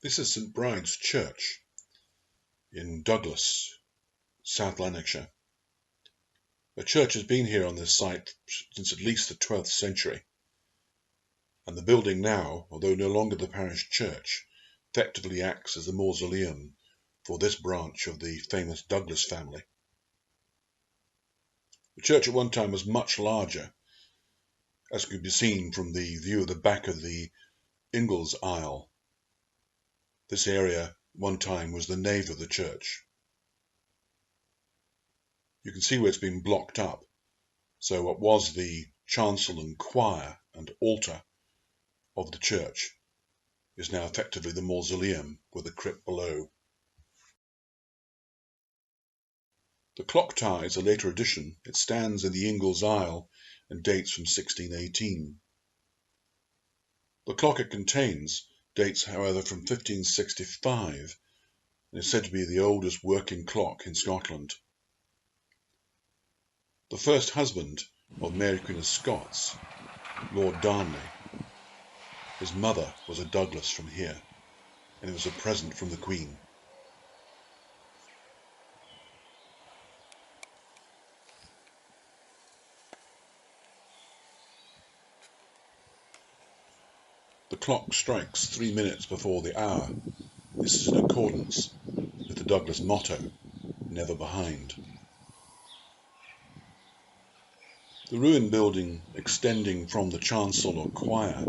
This is St Bride's Church in Douglas, South Lanarkshire. A church has been here on this site since at least the 12th century, and the building now, although no longer the parish church, effectively acts as the mausoleum for this branch of the famous Douglas family. The church at one time was much larger, as could be seen from the view of the back of the Ingalls aisle. This area one time was the nave of the church. You can see where it's been blocked up. So what was the chancel and choir and altar of the church is now effectively the mausoleum with the crypt below. The clock tower is a later addition. It stands in the Ingalls aisle and dates from 1618. The clock it contains dates, however, from 1565 and is said to be the oldest working clock in Scotland. The first husband of Mary Queen of Scots, Lord Darnley, his mother was a Douglas from here, and it was a present from the Queen. The clock strikes 3 minutes before the hour. This is in accordance with the Douglas motto, never behind. The ruined building extending from the chancel or choir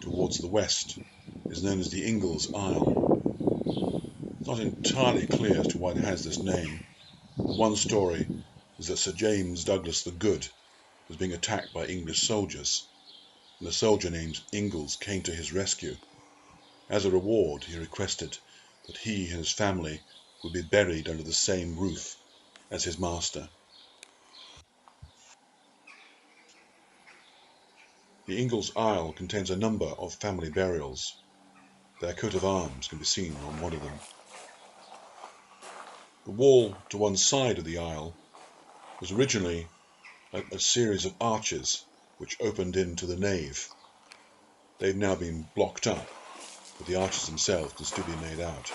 towards the west is known as the Ingalls aisle. It's not entirely clear as to why it has this name. One story is that Sir James Douglas the Good was being attacked by English soldiers, and a soldier named Ingalls came to his rescue. As a reward, he requested that he and his family would be buried under the same roof as his master. The Ingalls aisle contains a number of family burials. Their coat of arms can be seen on one of them. The wall to one side of the aisle was originally a series of arches which opened into the nave. They've now been blocked up, but the arches themselves can still be made out.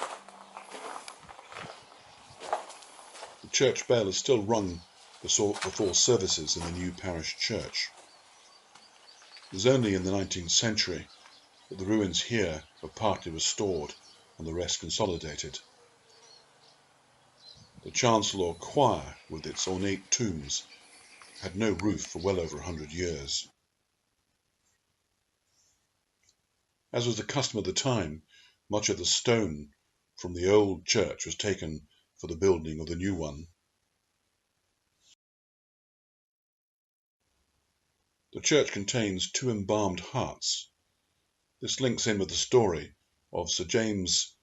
The church bell is still rung before services in the new parish church. It was only in the 19th century that the ruins here were partly restored and the rest consolidated. The chancel or choir, with its ornate tombs, had no roof for well over 100 years. As was the custom of the time, much of the stone from the old church was taken for the building of the new one. The church contains 2 embalmed hearts. This links in with the story of Sir James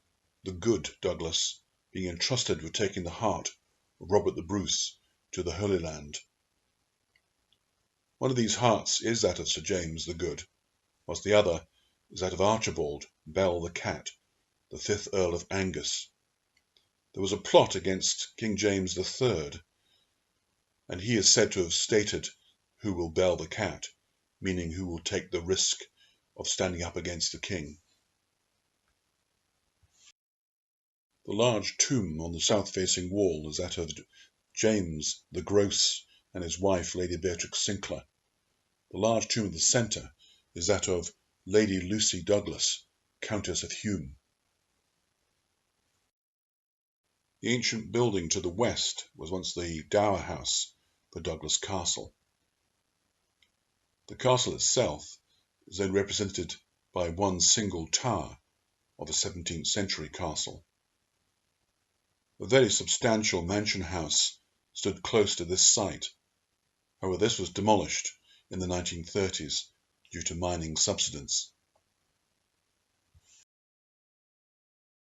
the Good Douglas being entrusted with taking the heart of Robert the Bruce to the Holy Land. One of these hearts is that of Sir James the Good, whilst the other is that of Archibald Bell the Cat, the 5th Earl of Angus. There was a plot against King James III, and he is said to have stated, "Who will bell the cat?" meaning who will take the risk of standing up against the king. The large tomb on the south-facing wall is that of James the Gross and his wife, Lady Beatrix Sinclair. The large tomb in the centre is that of Lady Lucy Douglas, Countess of Hume. The ancient building to the west was once the dower house for Douglas Castle. The castle itself is then represented by one single tower of a 17th century castle. A very substantial mansion house stood close to this site. However, this was demolished in the 1930s due to mining subsidence.